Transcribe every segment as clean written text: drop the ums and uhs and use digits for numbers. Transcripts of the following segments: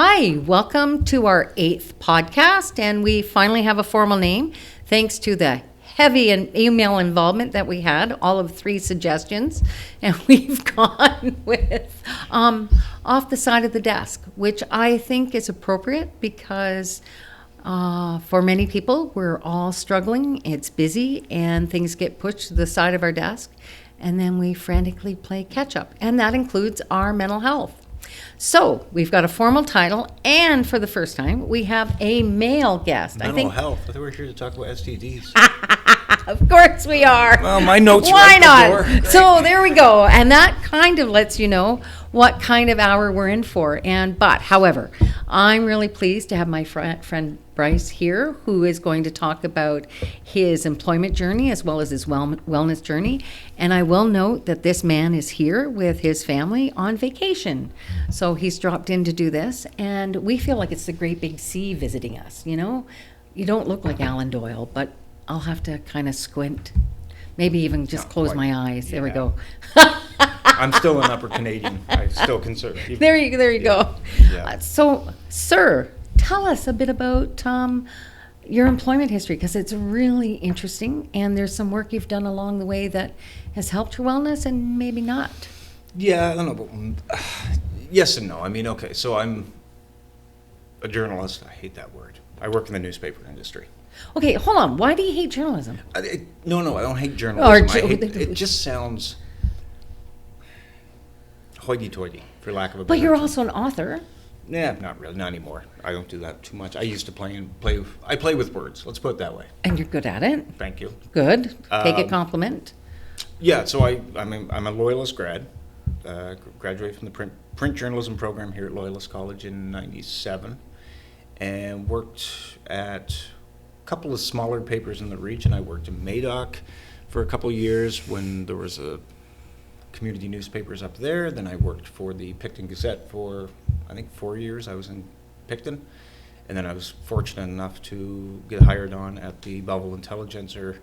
Hi, welcome to our 8th podcast, and we finally have a formal name thanks to the heavy email involvement that we had, all of 3 suggestions, and we've gone with Off the Side of the Desk, which I think is appropriate because for many people, we're all struggling, it's busy, and things get pushed to the side of our desk, and then we frantically play catch up, and that includes our mental health. So we've got a formal title, and for the first time, we have a male guest. Mental health. I thought we were here to talk about STDs. Of course we are. Well, my notes Why are not? at the door. So there we go, and that kind of lets you know what kind of hour we're in for. However, I'm really pleased to have my friend Brice here, who is going to talk about his employment journey as well as his wellness journey. And I will note that this man is here with his family on vacation. So he's dropped in to do this, and we feel like it's the great big sea visiting us, you know? You don't look like Alan Doyle, but I'll have to kind of squint. Maybe even just Not close quite. my eyes. There we Yeah. go. I'm still an upper Canadian. I still consider. There you go. Yeah. So, sir, tell us a bit about your employment history, because it's really interesting, and there's some work you've done along the way that has helped your wellness and maybe not. Yeah, I don't know. But, yes and no. I mean, okay, so I'm a journalist. I hate that word. I work in the newspaper industry. Okay, hold on. Why do you hate journalism? No, I don't hate journalism. Or It just sounds hoity-toity, for lack of a better But you're term. also an author. Yeah, not really, not anymore. I don't do that too much. I used to play. I play with words. Let's put it that way. And you're good at it. Thank you. Good. Take a compliment. Yeah, so I'm a Loyalist grad. Graduated from the print journalism program here at Loyalist College in '97, and worked at a couple of smaller papers in the region. I worked in Madoc for a couple of years when there was a community newspapers up there. Then I worked for the Picton Gazette for, I think, 4 years. I was in Picton. And then I was fortunate enough to get hired on at the Belleville Intelligencer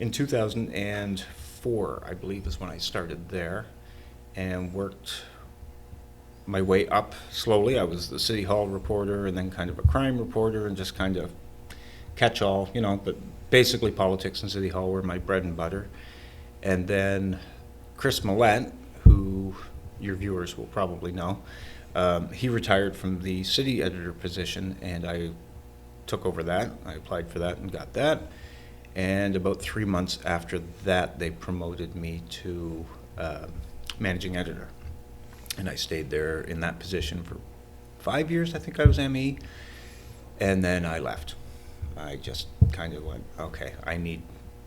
in 2004, I believe is when I started there, and worked my way up slowly. I was the City Hall reporter and then kind of a crime reporter and just kind of catch all, but basically politics and City Hall were my bread and butter. And then Chris Millett, who your viewers will probably know, he retired from the city editor position, and I took over that. I applied for that and got that. And about 3 months after that, they promoted me to managing editor. And I stayed there in that position for 5 years. I think I was ME. And then I left. I just kind of went, okay, I need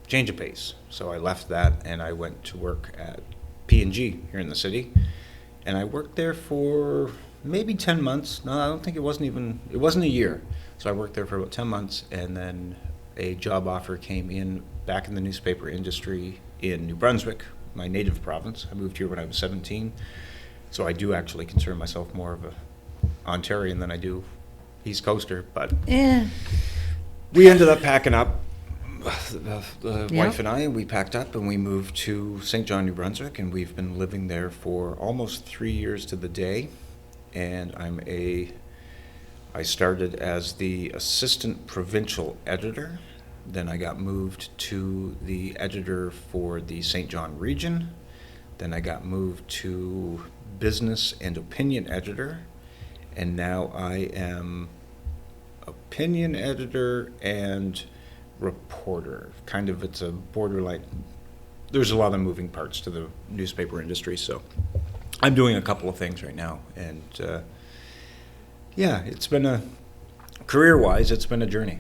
change of pace. So I left that and I went to work at P&G here in the city. And I worked there for maybe 10 months. No, I don't think it wasn't a year. So I worked there for about 10 months, and then a job offer came in back in the newspaper industry in New Brunswick, my native province. I moved here when I was 17. So I do actually consider myself more of a Ontarian than I do East Coaster, but we ended up packing up. The wife and I, we packed up and we moved to St. John, New Brunswick, and we've been living there for almost 3 years to the day. And I started as the assistant provincial editor. Then I got moved to the editor for the St. John region. Then I got moved to business and opinion editor. And now I am opinion editor and reporter. Kind of, it's a borderline. There's a lot of moving parts to the newspaper industry, so I'm doing a couple of things right now. And it's been career-wise, it's been a journey,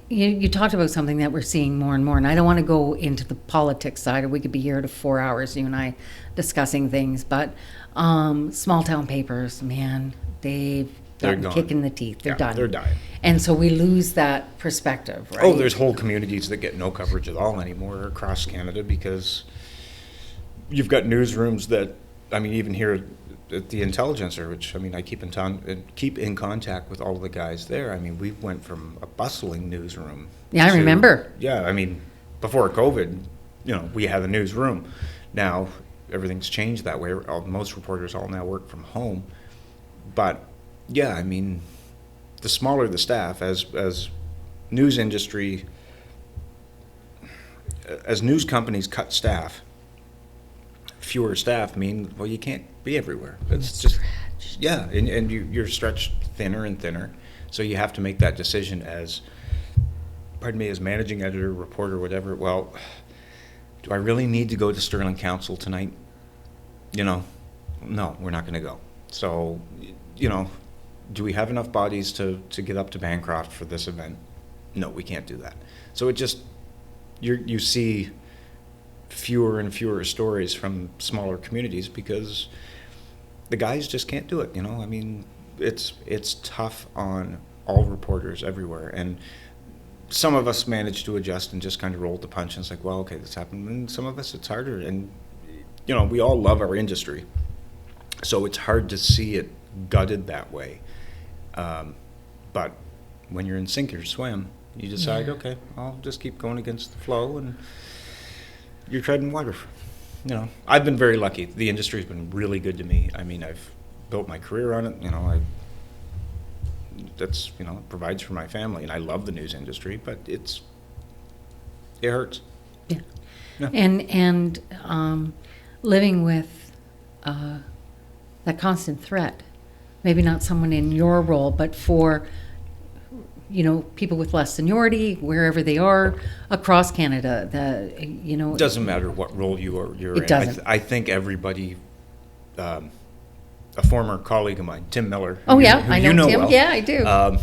You talked about something that we're seeing more and more, and I don't want to go into the politics side, or we could be here to 4 hours, you and I, discussing things, but small town papers, man, they're gone. kicking the teeth. They're done. They're dying. And so we lose that perspective, right? Oh, there's whole communities that get no coverage at all anymore across Canada because you've got newsrooms that, even here at the Intelligencer, which, I keep in contact with all of the guys there. We went from a bustling newsroom. Yeah, I remember. Yeah, before COVID, we had a newsroom. Now, everything's changed that way. Most reporters all now work from home. But yeah, I mean, the smaller the staff, as news industry, as news companies cut staff, fewer staff mean, well, you can't be everywhere. It's just, yeah, and you're stretched thinner and thinner. So you have to make that decision as, pardon me, as managing editor, reporter, whatever. Well, do I really need to go to Sterling Council tonight? You know, no, we're not going to go. So, you know, do we have enough bodies to get up to Bancroft for this event? No, we can't do that. So it just, you see fewer and fewer stories from smaller communities because the guys just can't do it, you know? I mean, it's tough on all reporters everywhere. And some of us manage to adjust and just kind of roll the punch, and it's like, well, okay, this happened. And some of us, it's harder. And, you know, we all love our industry. So it's hard to see it gutted that way. But when you're in sink or swim, you decide, okay, I'll just keep going against the flow, and you're treading water. You know, I've been very lucky. The industry's been really good to me. I mean, I've built my career on it. You know, that's, you know, it provides for my family, and I love the news industry, but it hurts. Yeah. Yeah. And living with that constant threat, maybe not someone in your role, but for, you know, people with less seniority, wherever they are across Canada, It doesn't matter what role you're in. It doesn't. I think everybody, a former colleague of mine, Tim Miller. Oh, who yeah, who I you know Tim. well, Yeah, I do.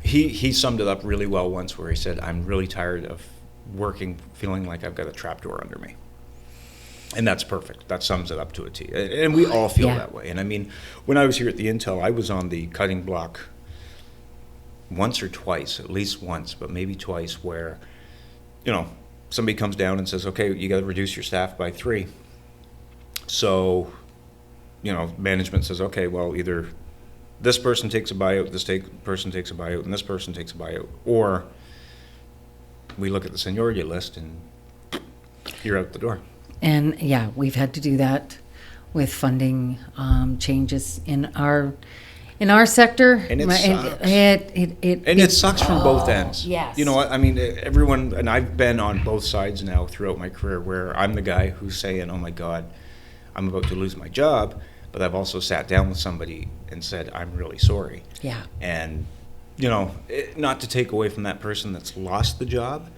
He summed it up really well once, where he said, I'm really tired of working feeling like I've got a trapdoor under me. And that's perfect. That sums it up to a T. And we all feel that way. And I mean, when I was here at the Intel, I was on the cutting block once or twice, at least once, but maybe twice, where, you know, somebody comes down and says, okay, you got to reduce your staff by 3. So, you know, management says, okay, well, either this person takes a buyout, person takes a buyout, and this person takes a buyout, or we look at the seniority list and you're out the door. And yeah, we've had to do that with funding changes in our sector. And it sucks. And it sucks from both ends. Yes. You know what? I mean, everyone, and I've been on both sides now throughout my career, where I'm the guy who's saying, oh my God, I'm about to lose my job. But I've also sat down with somebody and said, I'm really sorry. Yeah. And, you know, not to take away from that person that's lost the job,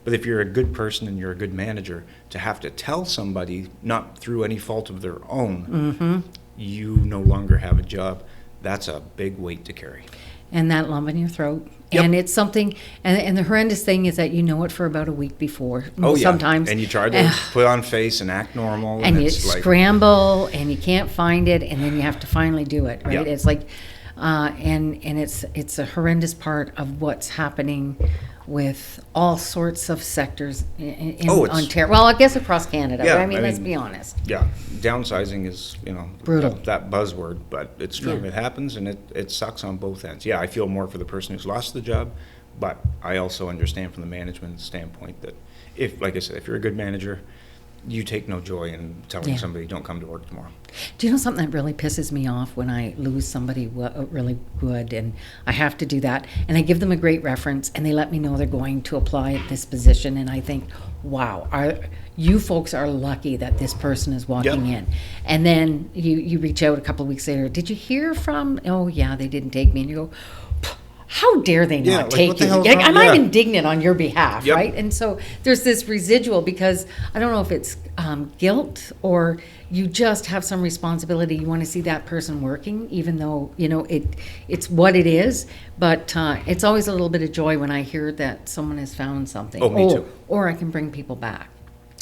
but if you're a good person and you're a good manager, to have to tell somebody, not through any fault of their own, you no longer have a job, that's a big weight to carry. And that lump in your throat. Yep. And it's something, and the horrendous thing is that you know it for about a week before. Oh, yeah. Sometimes. And you try to put on face and act normal. And you it's like, scramble and you can't find it, and then you have to finally do it, right? Yep. It's like, and it's a horrendous part of what's happening with all sorts of sectors in Ontario. Well, I guess across Canada. Yeah, but I mean, let's be honest. Yeah, downsizing is, you know, brutal. That buzzword, but it's true. Yeah. It happens, and it sucks on both ends. Yeah, I feel more for the person who's lost the job, but I also understand from the management standpoint that if, like I said, if you're a good manager, you take no joy in telling somebody don't come to work tomorrow. Do you know something that really pisses me off when I lose somebody really good, and I have to do that, and I give them a great reference, and they let me know they're going to apply at this position, and I think, wow, you folks are lucky that this person is walking in. And then you reach out a couple of weeks later, did you hear from, oh yeah, they didn't take me, and you go, how dare they not take you? I'm indignant on your behalf, right? And so there's this residual, because I don't know if it's guilt or you just have some responsibility. You want to see that person working, even though, you know, it's what it is. But it's always a little bit of joy when I hear that someone has found something. Oh, me too. Or I can bring people back.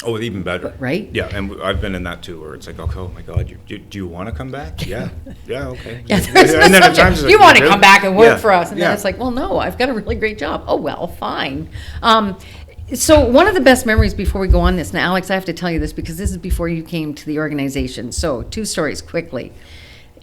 Oh, even better. Right? Yeah, and I've been in that too, where it's like, okay, oh my God, do you want to come back? Yeah, okay. Yeah, and then at times you want to come back and work for us, and then it's like, well, no, I've got a really great job. Oh well, fine. So one of the best memories before we go on this, now Alex, I have to tell you this because this is before you came to the organization. So 2 stories quickly.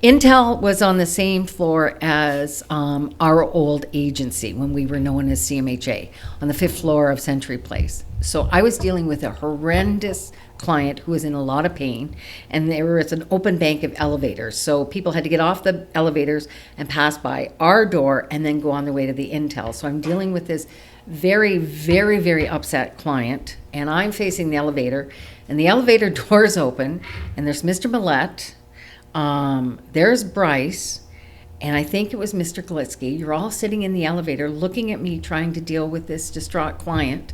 Intel was on the same floor as our old agency when we were known as CMHA, on the 5th floor of Century Place. So I was dealing with a horrendous client who was in a lot of pain, and there was an open bank of elevators. So people had to get off the elevators and pass by our door and then go on their way to the Intel. So I'm dealing with this very, very, very upset client, and I'm facing the elevator, and the elevator doors open, and there's Mr. Millette, there's Brice, and I think it was Mr. Glitsky. You're all sitting in the elevator looking at me trying to deal with this distraught client.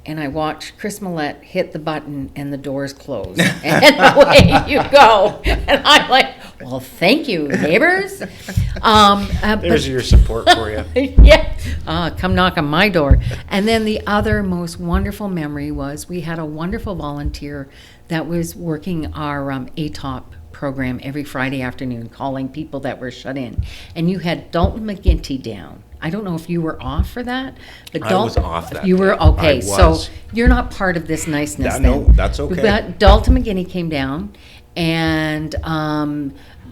And I watch Chris Millette hit the button and the doors close. And away you go. And I'm like, well, thank you, neighbors. There's your support for you. Yeah, come knock on my door. And then the other most wonderful memory was we had a wonderful volunteer that was working our ATOP program every Friday afternoon, calling people that were shut in. And you had Dalton McGinty down. I don't know if you were off for that, but I was off that you were day. okay. I So was. you're not part of this niceness. No, then. that's okay. But Dalton McGinney came down, and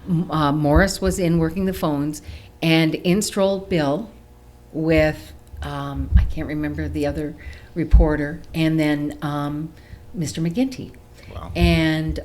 Morris was in working the phones, and in strolled Bill with I can't remember the other reporter, and then Mr. McGinty. Wow. And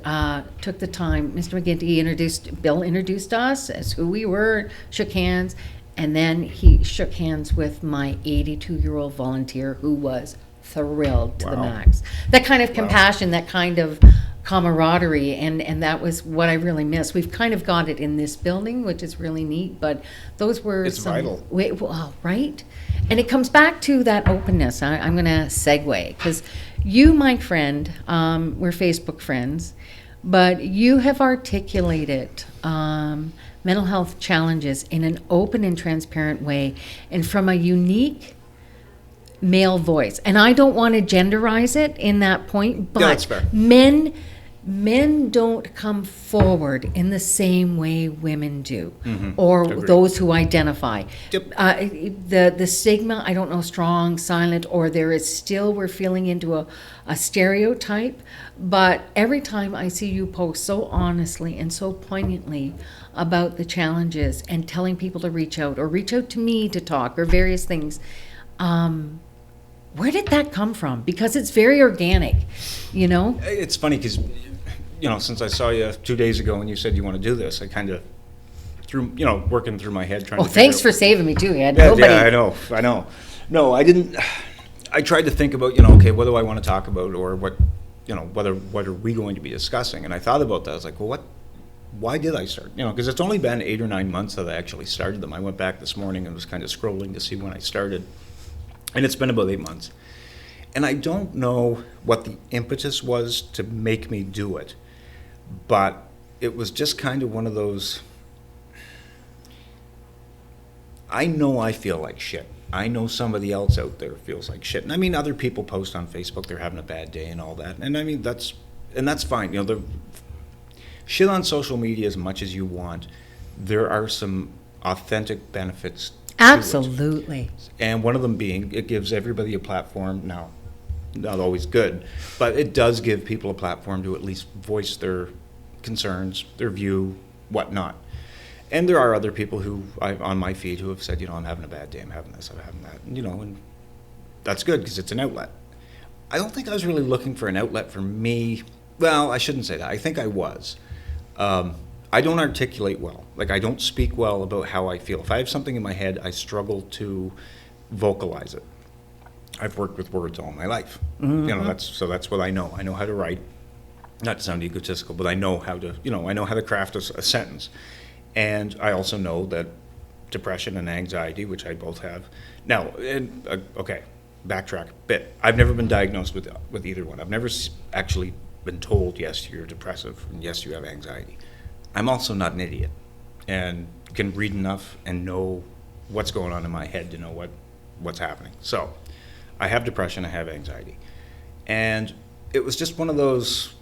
took the time. Mr. McGinty Bill introduced us as who we were, shook hands, and then he shook hands with my 82-year-old volunteer who was thrilled to the Wow. max. That kind of compassion, that kind of camaraderie, and that was what I really miss. We've kind of got it in this building, which is really neat, but those were It's vital. Well, right? And it comes back to that openness. I'm going to segue, because you, my friend, we're Facebook friends, but you have articulated mental health challenges in an open and transparent way, and from a unique male voice. And I don't want to genderize it in that point, but that's fair. men don't come forward in the same way women do, or Agreed. those who identify. Yep. The stigma, I don't know, strong, silent, or there is still, we're feeling into a stereotype. But every time I see you post so honestly and so poignantly about the challenges and telling people to reach out, or reach out to me to talk, or various things, where did that come from? Because it's very organic, you know? It's funny because, since I saw you 2 days ago and you said you want to do this, I kind of working through my head trying Well, to thanks figure for saving me too, Ed. Yeah, Nobody. yeah, I know. No, I didn't. I tried to think about, okay, what do I want to talk about, or what are we going to be discussing? And I thought about that. I was like, well, why did I start? Because it's only been 8 or 9 months that I actually started them. I went back this morning and was kind of scrolling to see when I started. And it's been about 8 months. And I don't know what the impetus was to make me do it, but it was just kind of one of those, I know I feel like shit. I know somebody else out there feels like shit. And I mean, other people post on Facebook they're having a bad day and all that. And I mean, that's fine. The shit on social media as much as you want. There are some authentic benefits to it. Absolutely. And one of them being, it gives everybody a platform. Now, not always good, but it does give people a platform to at least voice their concerns, their view, whatnot. And there are other people who, on my feed, who have said, I'm having a bad day, I'm having this, I'm having that. And that's good because it's an outlet. I don't think I was really looking for an outlet for me. Well, I shouldn't say that. I think I was. I don't articulate well. Like, I don't speak well about how I feel. If I have something in my head, I struggle to vocalize it. I've worked with words all my life. That's what I know. I know how to write. Not to sound egotistical, but I know how to, I know how to craft a sentence. And I also know that depression and anxiety, which I both have. Now, okay, backtrack a bit. I've never been diagnosed with either one. I've never actually been told, yes, you're depressive, and yes, you have anxiety. I'm also not an idiot, and can read enough and know what's going on in my head to know what's happening. So, I have depression, I have anxiety. And it was just one of those,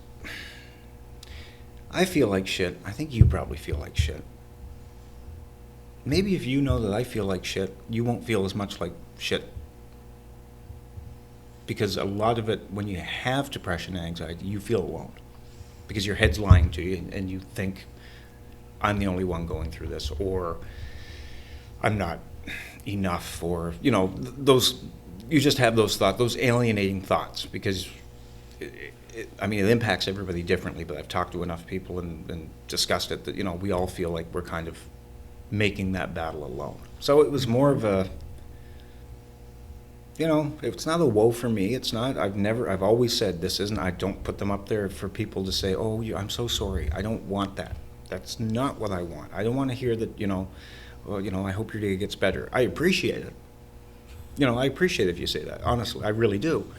I feel like shit. I think you probably feel like shit. Maybe if you know that I feel like shit, you won't feel as much like shit. Because a lot of it, when you have depression and anxiety, you feel alone. Because your head's lying to you, and you think, I'm the only one going through this, or I'm not enough, or, those, you just have those thoughts, those alienating thoughts, because it impacts everybody differently, but I've talked to enough people and discussed it that, you know, we all feel like we're kind of making that battle alone. So it was more of a, you know, it's not a woe for me. It's not, I've always said this isn't, I don't put them up there for people to say, oh, I'm so sorry. I don't want that. That's not what I want. I don't want to hear that, you know, well, you know, I hope your day gets better. I appreciate it. You know, I appreciate it if you say that. Honestly, I really do.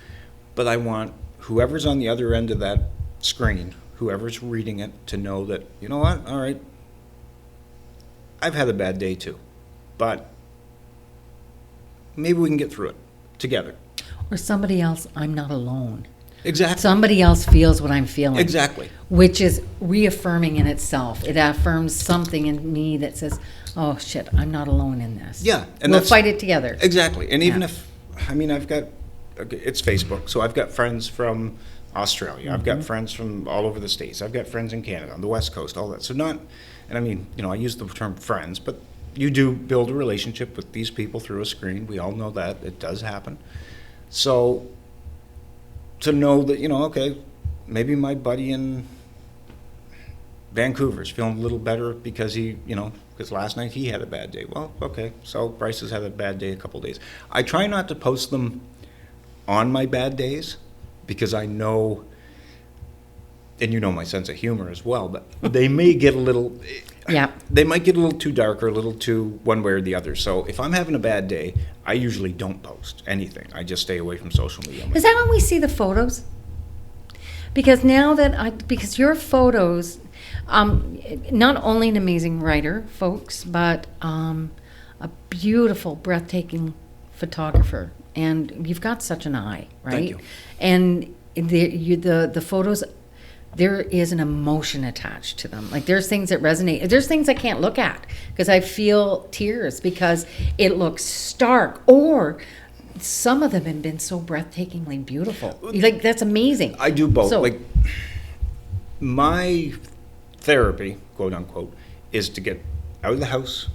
But I want whoever's on the other end of that screen, whoever's reading it, to know that, you know what, all right, I've had a bad day too. But maybe we can get through it together. Or somebody else, I'm not alone. Exactly. Somebody else feels what I'm feeling. Exactly. Which is reaffirming in itself. It affirms something in me that says, oh shit, I'm not alone in this. Yeah. And we'll fight it together. Exactly. And even Yeah. if, I mean, it's Facebook, so I've got friends from Australia. I've got friends from all over the States. I've got friends in Canada, on the West Coast, all that. So and I mean, you know, I use the term friends, but you do build a relationship with these people through a screen. We all know that. It does happen. So to know that, you know, okay, maybe my buddy in Vancouver's feeling a little better because because last night he had a bad day. Well, okay, so Brice has had a bad day a couple days. I try not to post them on my bad days because I know, and you know my sense of humor as well, but they may get a little, they might get a little too dark or a little too one way or the other. So if I'm having a bad day, I usually don't post anything. I just stay away from social media. Is that when we see the photos? Because because your photos, not only an amazing writer, folks, but a beautiful, breathtaking photographer. And you've got such an eye, right? Thank you. And the photos, there is an emotion attached to them. Like there's things that resonate. There's things I can't look at because I feel tears because it looks stark. Or some of them have been so breathtakingly beautiful. Like that's amazing. I do both. So, like my therapy, quote unquote, is to get out of the house.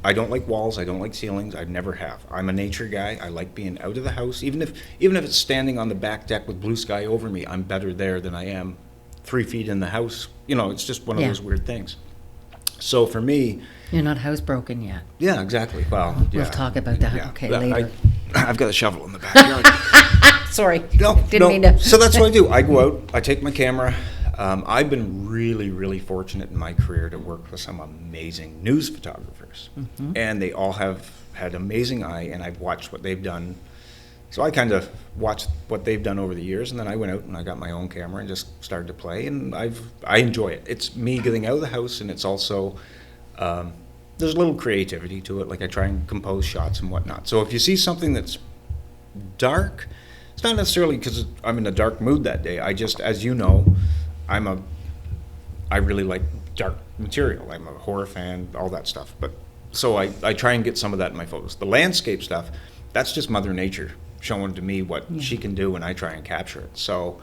I don't like walls. I don't like ceilings. I never have. I'm a nature guy. I like being out of the house. Even if it's standing on the back deck with blue sky over me, I'm better there than I am 3 feet in the house. You know, it's just one of those weird things. So for me, you're not housebroken yet. Yeah, exactly. Well, we'll talk about that. Okay, later. I've got a shovel in the backyard. Sorry. Didn't mean to. So that's what I do. I go out. I take my camera. I've been really, really fortunate in my career to work with some amazing news photographers. And they all have had amazing eye, and I've watched what they've done. So I kind of watched what they've done over the years, and then I went out and I got my own camera and just started to play, and I enjoy it. It's me getting out of the house, and it's also, there's a little creativity to it, like I try and compose shots and whatnot. So if you see something that's dark, it's not necessarily because I'm in a dark mood that day. I just, as you know, I really like dark material. I'm a horror fan, all that stuff. But so I try and get some of that in my photos. The landscape stuff, that's just Mother Nature showing to me what she can do, and I try and capture it. So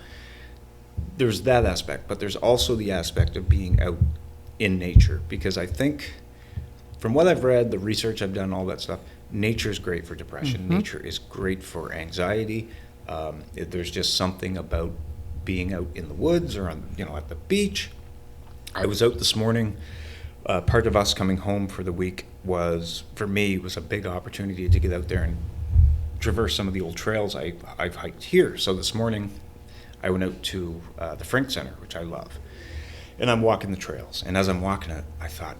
there's that aspect, but there's also the aspect of being out in nature, because I think from what I've read, the research I've done, all that stuff, nature is great for depression. Nature is great for anxiety. There's just something about being out in the woods or on, at the beach. I was out this morning. Part of us coming home for the week was a big opportunity to get out there and traverse some of the old trails I've hiked here. So this morning I went out to the Frink Center, which I love, and I'm walking the trails. And as I'm walking it, I thought,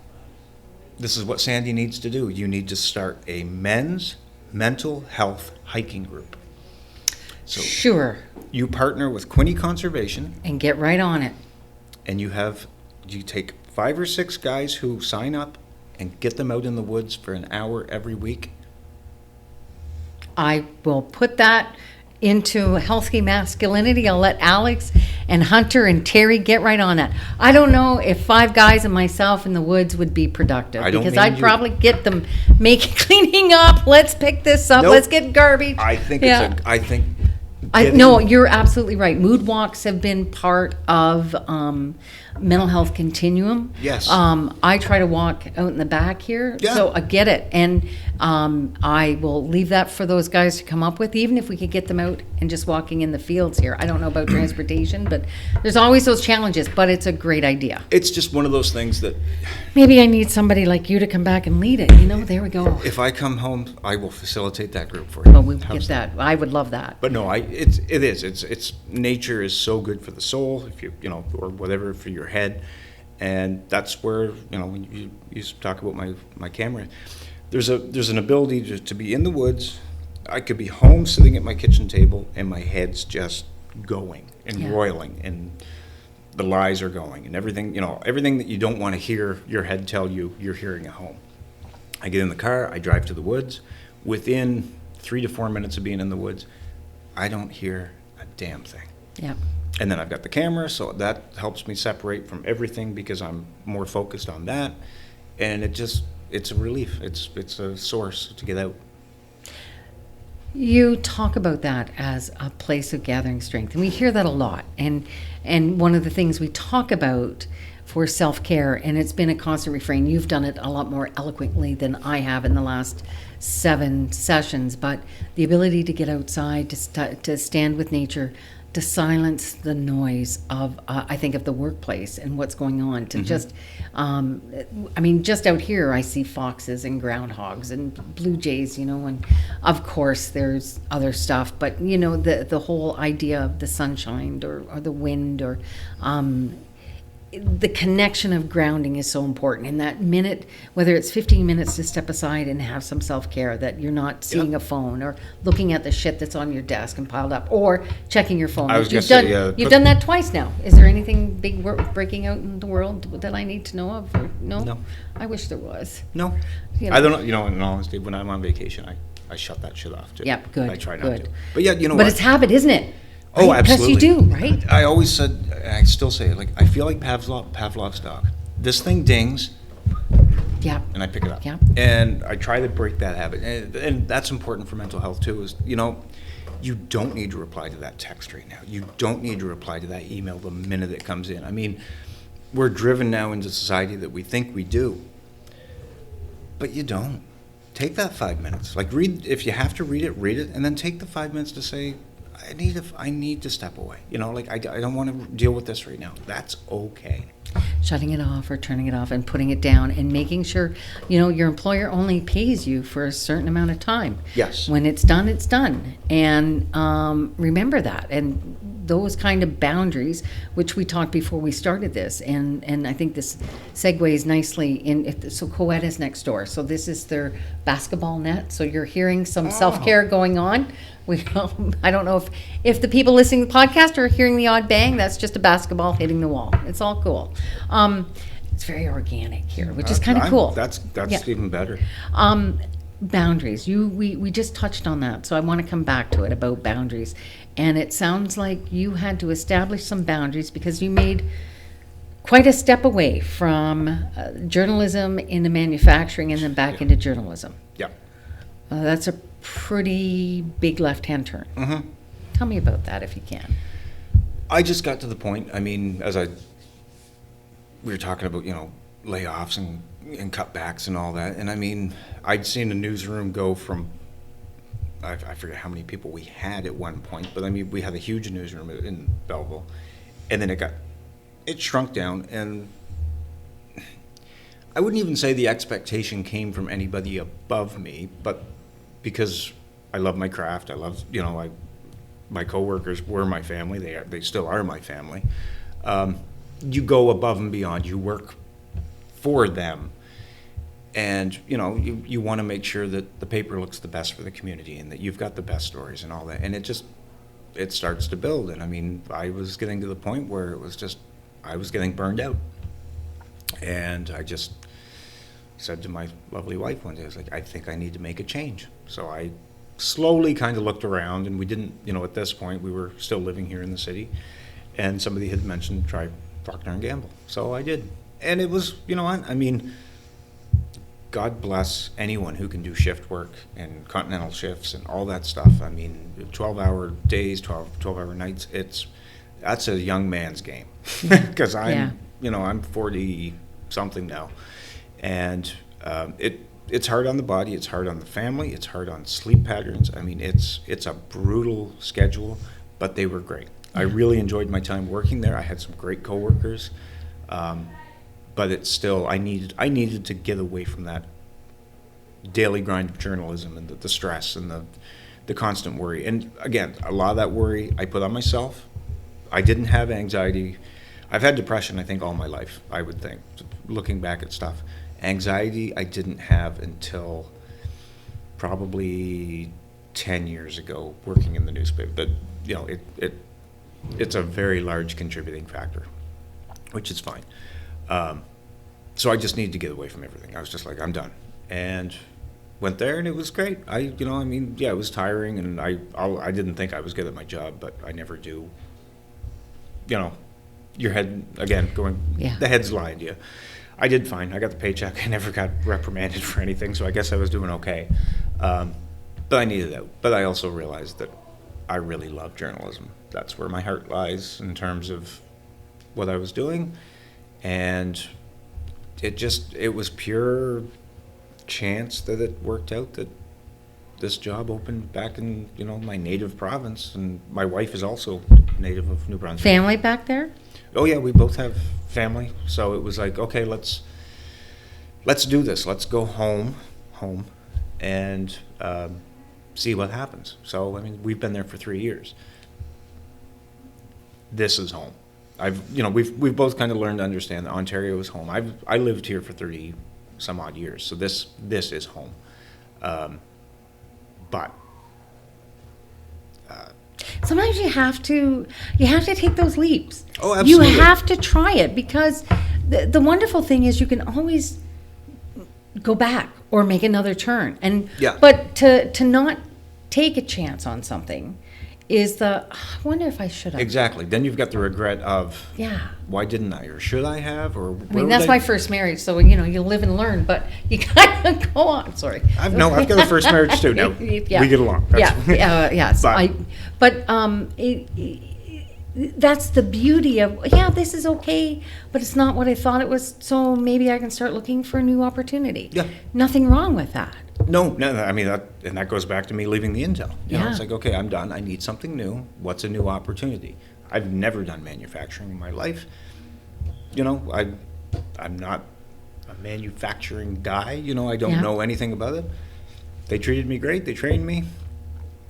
this is what Sandy needs to do. You need to start a men's mental health hiking group. So sure. You partner with Quinte Conservation. And get right on it. And you take 5 or 6 guys who sign up and get them out in the woods for an hour every week. I will put that into healthy masculinity. I'll let Alex and Hunter and Terry get right on that. I don't know if 5 guys and myself in the woods would be productive, because I'd probably get them cleaning up. Let's pick this up. Nope. Let's get garbage. No, you're absolutely right. Mood walks have been part of mental health continuum. Yes. I try to walk out in the back here, Yeah. so I get it. And I will leave that for those guys to come up with, even if we could get them out and just walking in the fields here. I don't know about transportation, but there's always those challenges, but it's a great idea. It's just one of those things that Maybe I need somebody like you to come back and lead it, there we go. if I come home, I will facilitate that group for you. Well, we get How's that. I would love that. But no, it's nature is so good for the soul, if or whatever, for your head. And that's where, when you used to talk about my camera, there's an ability to be in the woods. I could be home sitting at my kitchen table and my head's just going and Yeah. roiling, and the lies are going, and everything, everything that you don't want to hear your head tell you, you're hearing at home. I get in the car, I drive to the woods. Within 3 to 4 minutes of being in the woods, I don't hear a damn thing. Yeah. And then I've got the camera, so that helps me separate from everything because I'm more focused on that. And it's a relief. It's a source to get out. You talk about that as a place of gathering strength, and we hear that a lot. And one of the things we talk about for self-care, and it's been a constant refrain, you've done it a lot more eloquently than I have in the last 7 sessions, but the ability to get outside, to stand with nature, to silence the noise of, I think, of the workplace and what's going on, to just, just out here, I see foxes and groundhogs and blue jays, and of course there's other stuff, but the whole idea of the sunshine or the wind or, the connection of grounding is so important. In that minute, whether it's 15 minutes to step aside and have some self-care, that you're not seeing a phone or looking at the shit that's on your desk and piled up, or checking your phone. I was You've gonna say, done, you've done that twice now. Is there anything big breaking out in the world that I need to know of? Or, no? No. I wish there was. No. I don't know, in all honesty, when I'm on vacation, I shut that shit off too. Yep, good, I try not good. to. But yeah, But what? it's habit, isn't it? Oh, Right? absolutely. Because you do, right? I always said, and I still say it, I feel like Pavlov's dog. This thing dings, Yeah. and I pick it up. Yeah. And I try to break that habit. And that's important for mental health too, is, you don't need to reply to that text right now. You don't need to reply to that email the minute it comes in. I mean, we're driven now into society that we think we do, but you don't. Take that 5 minutes. Read, if you have to read it, and then take the 5 minutes to say, I need to step away. I don't want to deal with this right now. That's okay. Shutting it off or turning it off and putting it down and making sure, your employer only pays you for a certain amount of time. Yes. When it's done, it's done. And remember that. And those kind of boundaries, which we talked before we started this. And I think this segues nicely in. So Co-ed is next door. So this is their basketball net. So you're hearing some self-care going on. I don't know if the people listening to the podcast are hearing the odd bang. That's just a basketball hitting the wall. It's all cool. It's very organic here, which is kind of cool. That's Yeah. even better. Boundaries. We just touched on that, so I want to come back to it about boundaries. And it sounds like you had to establish some boundaries because you made quite a step away from journalism into manufacturing and then back into journalism. Yeah. That's a pretty big left-hand turn. Mm-hmm. Tell me about that if you can. I just got to the point, we were talking about, layoffs and cutbacks and all that. And I'd seen the newsroom go from, I forget how many people we had at one point, but we had a huge newsroom in Belleville. And then it shrunk down, and I wouldn't even say the expectation came from anybody above me, but because I love my craft, I love, my coworkers were my family. They still are my family. You go above and beyond. You work for them, and you want to make sure that the paper looks the best for the community and that you've got the best stories and all that. And it starts to build. And I was getting to the point where I was getting burned out, and I just said to my lovely wife one day, I was like, I think I need to make a change. So I slowly kind of looked around, and we didn't, at this point, we were still living here in the city, and somebody had mentioned try Procter & Gamble. So I did. And it was, God bless anyone who can do shift work and continental shifts and all that stuff. 12-hour days, 12-hour nights, that's a young man's game. Because I'm 40 something now, and it's hard on the body, it's hard on the family, it's hard on sleep patterns. I mean, it's a brutal schedule, but they were great. I really enjoyed my time working there. I had some great coworkers, but it's still, I needed to get away from that daily grind of journalism and the stress and the constant worry. And again, a lot of that worry I put on myself. I didn't have anxiety. I've had depression, I think, all my life, I would think, looking back at stuff. Anxiety I didn't have until probably 10 years ago working in the newspaper. But, it's a very large contributing factor, which is fine. So I just needed to get away from everything. I was just like, I'm done. And went there, and it was great. It was tiring, and I didn't think I was good at my job, but I never do. Your head, again, the head's lying to you. I did fine. I got the paycheck. I never got reprimanded for anything, so I guess I was doing okay. But I needed out. But I also realized that I really love journalism. That's where my heart lies in terms of what I was doing. And it was pure chance that it worked out that this job opened back in, my native province. And my wife is also native of New Brunswick. Family back there? Oh yeah, we both have family. So it was like, okay, let's do this. Let's go home, and see what happens. So we've been there for 3 years. This is home. We've both kind of learned to understand that Ontario is home. I lived here for 30 some odd years, so this is home. But sometimes you have to take those leaps. Oh, absolutely. You have to try it, because the wonderful thing is you can always go back or make another turn. And Yeah. But to not take a chance on something is I wonder if I should have. Exactly. Then you've got the regret of, Yeah. why didn't I, or should I have, or That's my first marriage, so you live and learn, but you kind of go on. Sorry. I've got a first marriage too. Now Yeah. we get along. Yes. But- That's the beauty of, this is okay, but it's not what I thought it was, so maybe I can start looking for a new opportunity. Yeah. Nothing wrong with that. No. That goes back to me leaving the Intel. Yeah. It's like, okay, I'm done. I need something new. What's a new opportunity? I've never done manufacturing in my life. I'm not a manufacturing guy. I don't know anything about it. They treated me great. They trained me.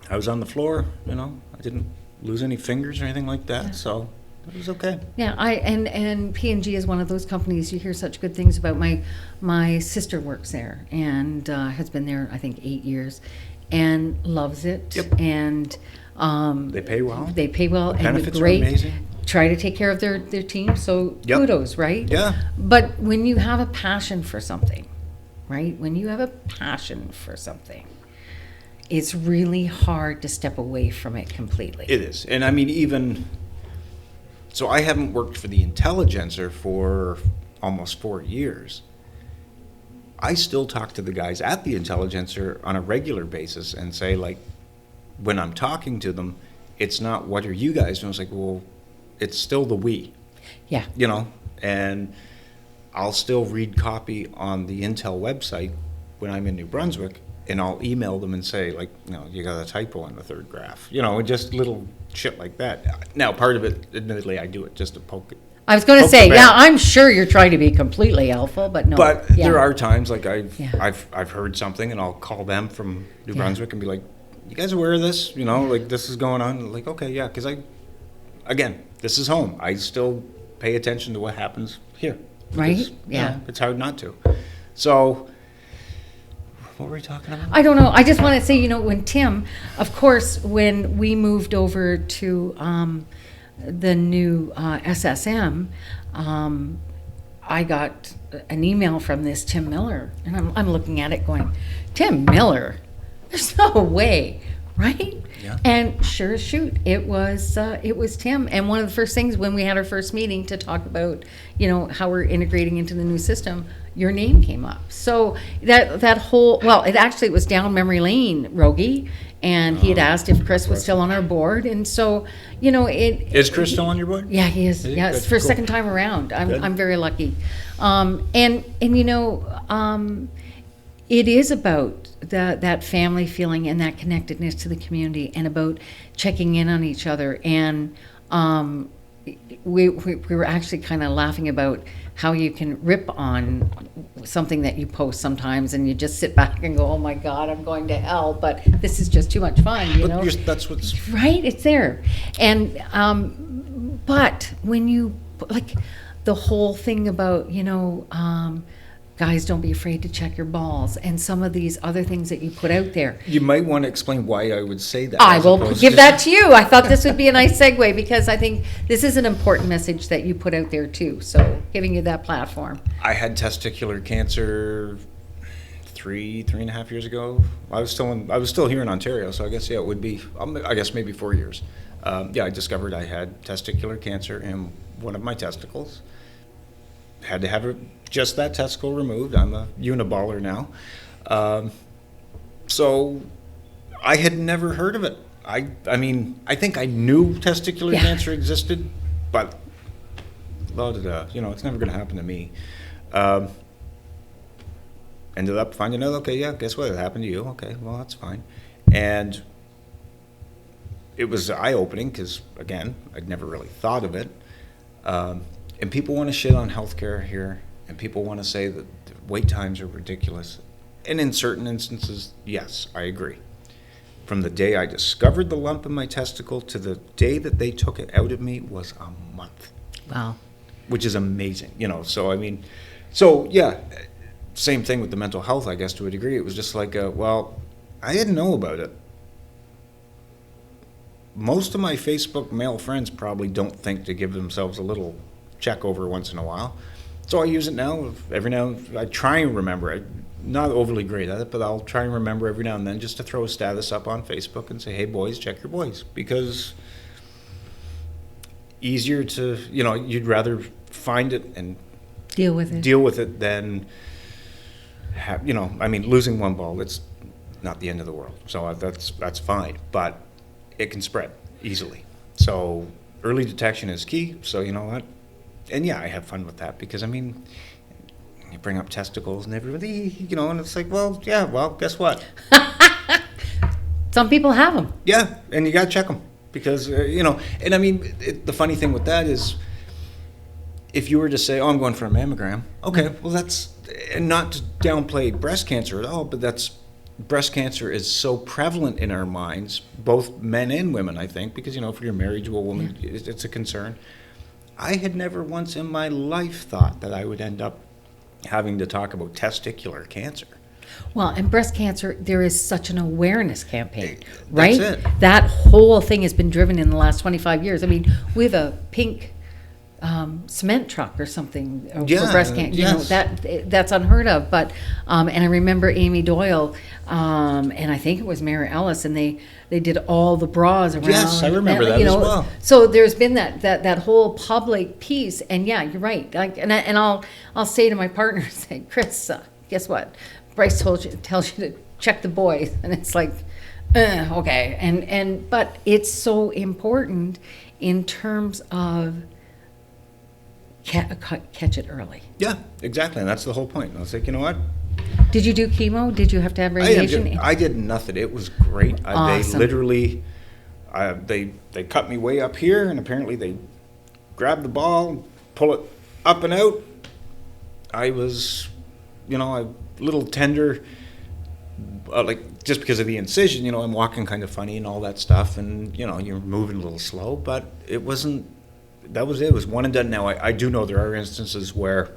I was on the floor. I didn't lose any fingers or anything like that. So it was okay. Yeah, and P&G is one of those companies you hear such good things about. My sister works there and has been there, I think, 8 years, and loves it. Yep. And They pay well. They pay well, and Benefits great. are amazing. Try to take care of their team. So Yep. kudos, right? Yeah. But when you have a passion for something, right? When you have a passion for something, it's really hard to step away from it completely. It is. And so I haven't worked for the Intelligencer for almost 4 years. I still talk to the guys at the Intelligencer on a regular basis and say, like, when I'm talking to them, it's not, what are you guys doing? It's like, well, it's still the we. Yeah. And I'll still read copy on the Intel website when I'm in New Brunswick, and I'll email them and say, like, you got a typo in the third graph. Just little shit like that. Now, part of it, admittedly, I do it just to poke it. I was going to poke say, the bear. I'm sure you're trying to be completely helpful, but no. But yeah. there are times, like, Yeah. I've heard something, and I'll call them from New Brunswick and be like, you guys aware of this? Like, this is going on? Like, okay, yeah, because again, this is home. I still pay attention to what happens here. Right? Because, Yeah. it's hard not to. So, what were we talking about? I don't know. I just want to say, when Tim, of course, when we moved over to the new SSM, I got an email from this Tim Miller, and I'm looking at it going, Tim Miller? There's no way. Right? Yeah. And sure as shoot, it was Tim. And one of the first things when we had our first meeting to talk about, how we're integrating into the new system, your name came up. So that whole, it was down memory lane, Rogie, and he had asked if Chris was still on our board. And so, Is Chris still on your board? Yeah, he is. Yeah, it's Good, for a cool. second time around. Good. I'm very lucky. It is about that family feeling and that connectedness to the community, and about checking in on each other. And we were actually kind of laughing about how you can rip on something that you post sometimes, and you just sit back and go, "Oh my God, I'm going to hell!" But this is just too much fun, That's what's right. It's there, and but when you like the whole thing about guys, don't be afraid to check your balls, and some of these other things that you put out there. You might want to explain why I would say that. I will give that to you. I thought this would be a nice segue, because I think this is an important message that you put out there too. So giving you that platform. I had testicular cancer 3.5 years ago. I was still here in Ontario, so I guess it would be. I guess maybe 4 years. I discovered I had testicular cancer in one of my testicles. Had to have just that testicle removed. I'm a uniballer now. So I had never heard of it. I mean, I think I knew testicular cancer existed, but it's never going to happen to me. Ended up finding out, okay, yeah, guess what? It happened to you. Okay, well, that's fine. And it was eye-opening because, again, I'd never really thought of it. And people want to shit on healthcare here, and people want to say that the wait times are ridiculous. And in certain instances, yes, I agree. From the day I discovered the lump in my testicle to the day that they took it out of me was a month. Wow. Which is amazing, same thing with the mental health, I guess, to a degree. It was just like, I didn't know about it. Most of my Facebook male friends probably don't think to give themselves a little check over once in a while. So I use it now. Every now I try and remember. I'm not overly great at it, but I'll try and remember every now and then just to throw a status up on Facebook and say, hey, boys, check your boys. Because easier to, you'd rather find it and deal with it than have, losing one ball, it's not the end of the world. So that's fine. But it can spread easily. So early detection is key. So you know what? And I have fun with that because, you bring up testicles and everybody, and it's like, guess what? Some people have them. Yeah, and you got to check them because, the funny thing with that is if you were to say, I'm going for a mammogram, okay, well, that's, and not to downplay breast cancer at all, but breast cancer is so prevalent in our minds, both men and women, I think, because, if you're married to a woman, it's a concern. I had never once in my life thought that I would end up having to talk about testicular cancer. Well, and breast cancer, there is such an awareness campaign, right? That's it. That whole thing has been driven in the last 25 years. We have a pink cement truck or something for breast cancer. Yes. That's unheard of. But and I remember Amy Doyle, and I think it was Mary Ellis, and they did all the bras around. Yes, I remember that as well. So there's been that whole public piece, and you're right. And I'll say to my partner, say, Chris, guess what? Brice tells you to check the boys, and it's like, okay. But it's so important in terms of catch it early. Yeah, exactly, and that's the whole point. I was like, you know what? Did you do chemo? Did you have to have radiation? I did nothing. It was great. Awesome. They literally, they cut me way up here, and apparently they grab the ball, pull it up and out. I was, a little tender, just because of the incision, I'm walking kind of funny and all that stuff, and, you're moving a little slow, but it wasn't, that was it. It was one and done. Now, I do know there are instances where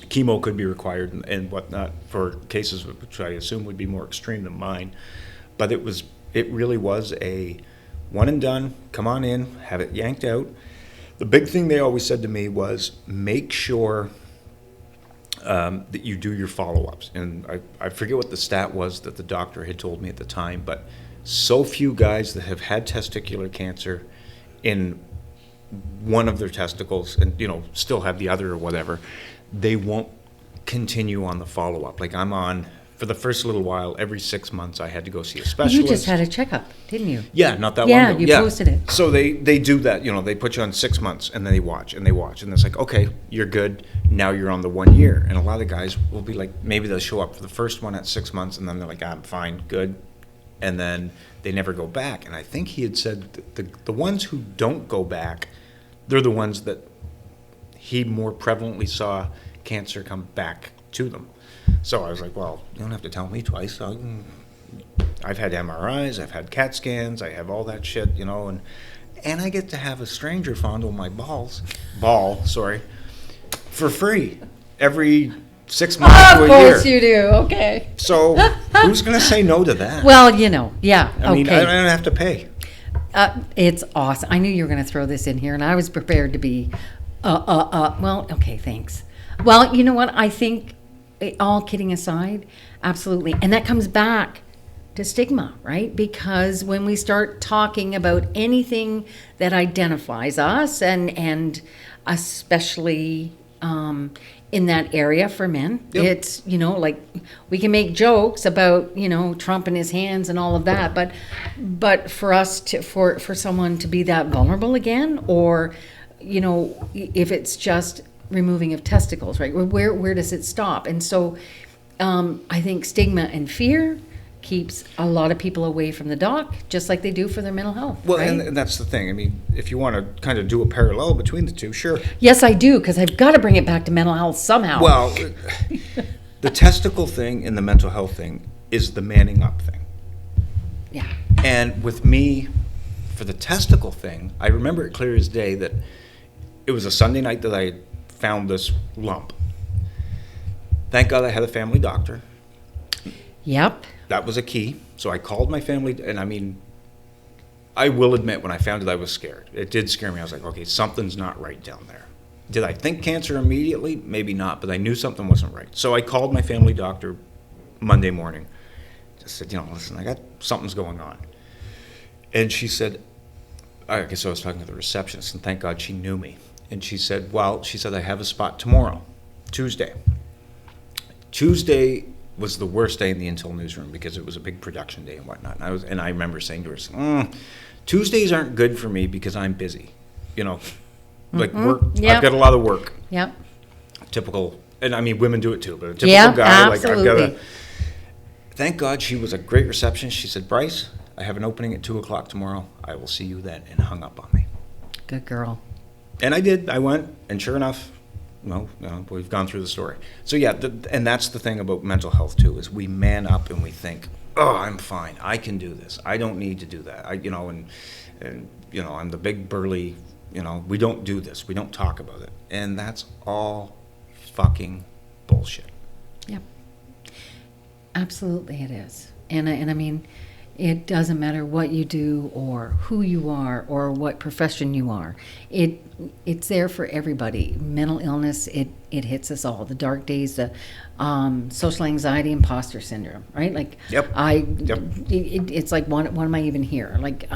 chemo could be required and whatnot for cases which I assume would be more extreme than mine, but it really was a one and done, come on in, have it yanked out. The big thing they always said to me was make sure that you do your follow-ups. And I forget what the stat was that the doctor had told me at the time, but so few guys that have had testicular cancer in one of their testicles and, still have the other or whatever, they won't continue on the follow-up. Like I'm on, for the first little while, every 6 months I had to go see a specialist. You just had a checkup, didn't you? Yeah, not that Yeah, long ago. you posted it. So they do that, they put you on 6 months and then they watch and it's like, okay, you're good. Now you're on the 1 year. And a lot of guys will be like, maybe they'll show up for the first one at 6 months and then they're like, I'm fine, good. And then they never go back. And I think he had said the ones who don't go back, they're the ones that he more prevalently saw cancer come back to them. So I was like, well, you don't have to tell me twice. I've had MRIs, I've had CAT scans, I have all that shit, and I get to have a stranger fondle my ball, for free every 6 months to a year. Of course you do, okay. So who's going to say no to that? Well, yeah, I mean, okay. I don't have to pay. It's awesome. I knew you were going to throw this in here, and I was prepared to be, well, okay, thanks. Well, you know what? I think, all kidding aside, absolutely. And that comes back to stigma, right? Because when we start talking about anything that identifies us, and especially in that area for men, Yep. it's, like we can make jokes about, Trump and his hands and all of that, but for us to, for someone to be that vulnerable again, or, if it's just removing of testicles, right? Where does it stop? And so I think stigma and fear keeps a lot of people away from the doc, just like they do for their mental health. Well, right? and that's the thing. I mean, if you want to kind of do a parallel between the two, sure. Yes, I do, because I've got to bring it back to mental health somehow. Well, the testicle thing and the mental health thing is the manning up thing. Yeah. And with me, for the testicle thing, I remember it clear as day that it was a Sunday night that I found this lump. Thank God I had a family doctor. Yep. That was a key. So I called my family, and I mean, I will admit when I found it, I was scared. It did scare me. I was like, okay, something's not right down there. Did I think cancer immediately? Maybe not, but I knew something wasn't right. So I called my family doctor Monday morning. Just said, listen, I got something's going on. And she said, I guess I was talking to the receptionist, and thank God she knew me. And she said, I have a spot tomorrow, Tuesday. Tuesday was the worst day in the Intel newsroom because it was a big production day and whatnot. And I remember saying to her, Tuesdays aren't good for me because I'm busy. Like work. Yep. I've got a lot of work. Yep. Typical, and I mean, women do it too, but a typical guy, absolutely. like I've got thank God she was a great receptionist. She said, Brice, I have an opening at 2:00 tomorrow. I will see you then, and hung up on me. Good girl. And I did. I went, and sure enough, we've gone through the story. So yeah, and that's the thing about mental health too, is we man up and we think, oh, I'm fine. I can do this. I don't need to do that. I'm the big burly, we don't do this. We don't talk about it. And that's all fucking bullshit. Yep. Absolutely it is. And I mean, it doesn't matter what you do or who you are or what profession you are. It's there for everybody. Mental illness, it hits us all. The dark days, the social anxiety, imposter syndrome, right? Like, Yep. It's like, why am I even here? Like,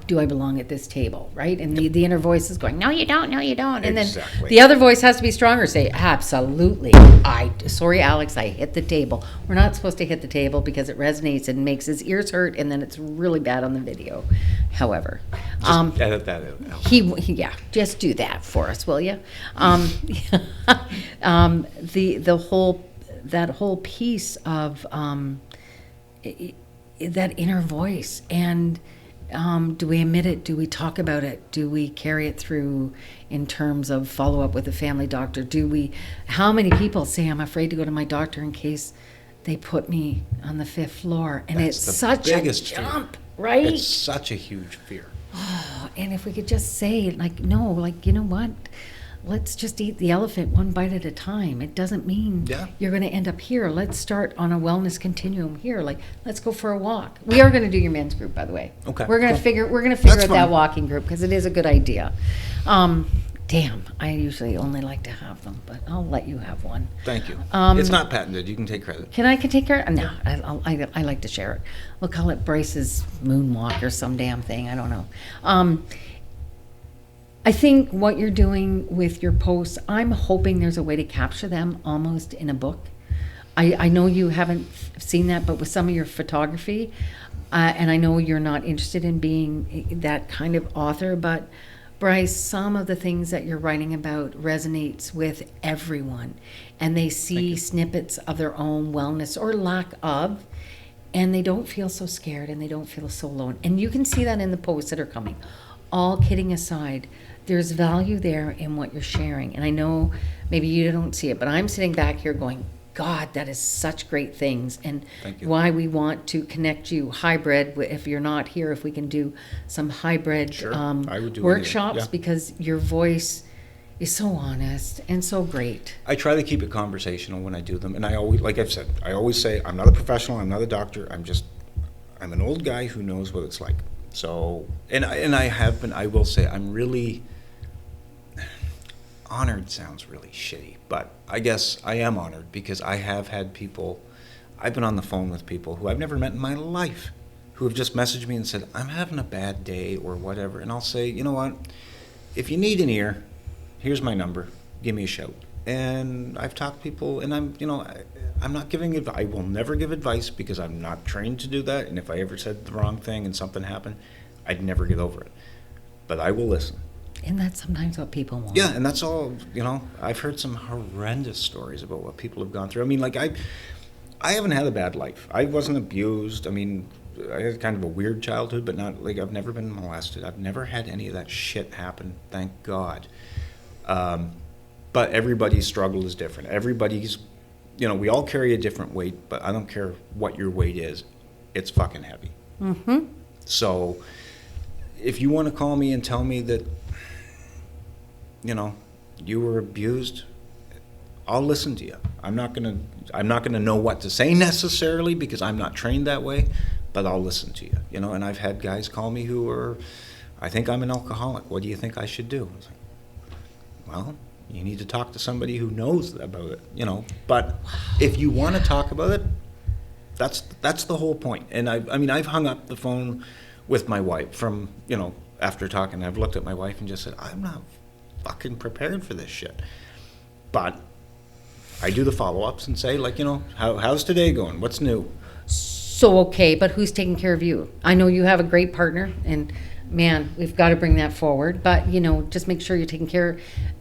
do I belong at this table, right? And the inner voice is going, no, you don't, no, you don't. And Exactly. then the other voice has to be stronger, say, absolutely. Sorry, Alex, I hit the table. We're not supposed to hit the table because it resonates and makes his ears hurt, and then it's really bad on the video. However, Just edit that out. yeah, just do that for us, will you? That whole piece of that inner voice, and do we admit it? Do we talk about it? Do we carry it through in terms of follow up with a family doctor? How many people say, I'm afraid to go to my doctor in case they put me on the 5th floor? And That's it's the such a biggest jump, fear. right? It's such a huge fear. And if we could just say, like, no, like, you know what? Let's just eat the elephant one bite at a time. It doesn't mean you're going to end up here. Let's start on a wellness continuum here. Like, let's go for a walk. We are going to do your men's group, by the way. Okay, We're going to cool. figure That's out that fine. walking group because it is a good idea. Damn, I usually only like to have them, but I'll let you have one. Thank you. Um, It's not patented. You can take credit. Can I take care? No, I like to share it. We'll call it Brice's Moonwalk or some damn thing. I don't know. I think what you're doing with your posts, I'm hoping there's a way to capture them almost in a book. I know you haven't seen that, but with some of your photography, and I know you're not interested in being that kind of author, but Brice, some of the things that you're writing about resonates with everyone, and they see snippets of their own wellness or lack of, and they don't feel so scared and they don't feel so alone. And you can see that in the posts that are coming. All kidding aside, there's value there in what you're sharing. And I know maybe you don't see it, but I'm sitting back here going, God, that is such great things. And why we want to connect you hybrid, if you're not here, if we can do some hybrid I would do workshops, anything. Yeah. because your voice is so honest and so great. I try to keep it conversational when I do them, and I always, like I've said, I always say I'm not a professional, I'm not a doctor, I'm an old guy who knows what it's like. So, and I have been, I will say, I'm really honored. Sounds really shitty, but I guess I am honored because I have had people, I've been on the phone with people who I've never met in my life, who have just messaged me and said, I'm having a bad day or whatever, and I'll say, you know what, if you need an ear, here's my number, give me a shout. And I've talked to people, and I'm not giving advice. I will never give advice because I'm not trained to do that, and if I ever said the wrong thing and something happened, I'd never get over it. But I will listen. And that's sometimes what people want. Yeah, and that's all, I've heard some horrendous stories about what people have gone through. I mean, like, I haven't had a bad life. I wasn't abused. I mean, I had kind of a weird childhood, but not, like, I've never been molested. I've never had any of that shit happen, thank God. But everybody's struggle is different. Everybody's, we all carry a different weight, but I don't care what your weight is. It's fucking heavy. Mm-hmm. So if you want to call me and tell me that, you were abused, I'll listen to you. I'm not gonna know what to say necessarily because I'm not trained that way, but I'll listen to you. And I've had guys call me who are, I think I'm an alcoholic. What do you think I should do? I was like, well, you need to talk to somebody who knows about it, But if you want to talk about it, that's the whole point. And I've hung up the phone with my wife from, after talking. I've looked at my wife and just said, I'm not fucking prepared for this shit. But I do the follow-ups and say, like, how's today going? What's new? So, okay, but who's taking care of you? I know you have a great partner, and man, we've got to bring that forward. But, just make sure you're taking care.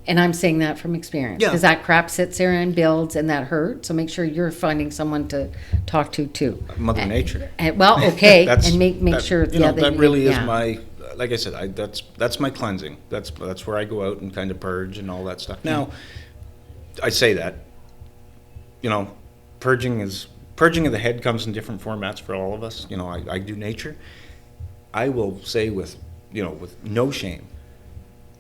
And I'm saying that from experience. Yeah. Because that crap sits there and builds, and that hurts. So make sure you're finding someone to talk to, too. Mother Nature. Well, okay, That's- and make that, sure. that really is yeah. my, like I said, that's my cleansing. That's where I go out and kind of purge and all that stuff. Now, I say that, purging of the head comes in different formats for all of us. I do nature. I will say with no shame,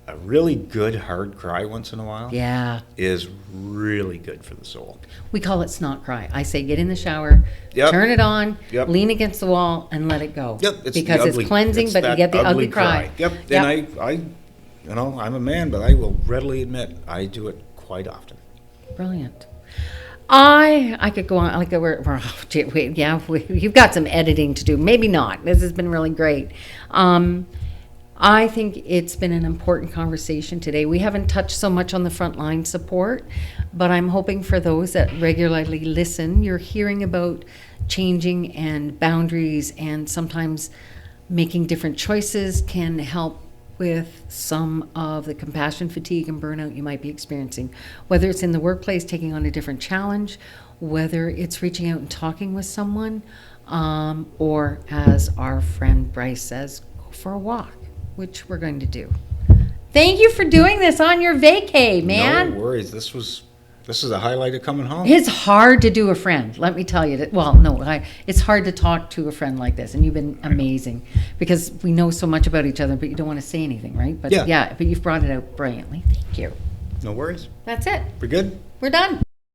a really good hard cry once in a while Yeah. is really good for the soul. We call it snot cry. I say get in the shower, Yep. turn it on, Yep. lean against the wall, and let it go. Yep, it's because the it's ugly, cleansing, it's but you that get the ugly cry. Yep. And I'm a man, but I will readily admit I do it quite often. Brilliant. I could go on. Like you've got some editing to do. Maybe not. This has been really great. I think it's been an important conversation today. We haven't touched so much on the frontline support, but I'm hoping for those that regularly listen, you're hearing about changing and boundaries, and sometimes making different choices can help with some of the compassion fatigue and burnout you might be experiencing, whether it's in the workplace, taking on a different challenge, whether it's reaching out and talking with someone, or as our friend Brice says, go for a walk, which we're going to do. Thank you for doing this on your vacay, man. No worries. This is a highlight of coming home. It's hard to do a friend, let me tell you. It's hard to talk to a friend like this, and you've been amazing because we know so much about each other, but you don't want to say anything, right? But Yeah. but you've brought it out brilliantly. Thank you. No worries. That's it. We're good. We're done.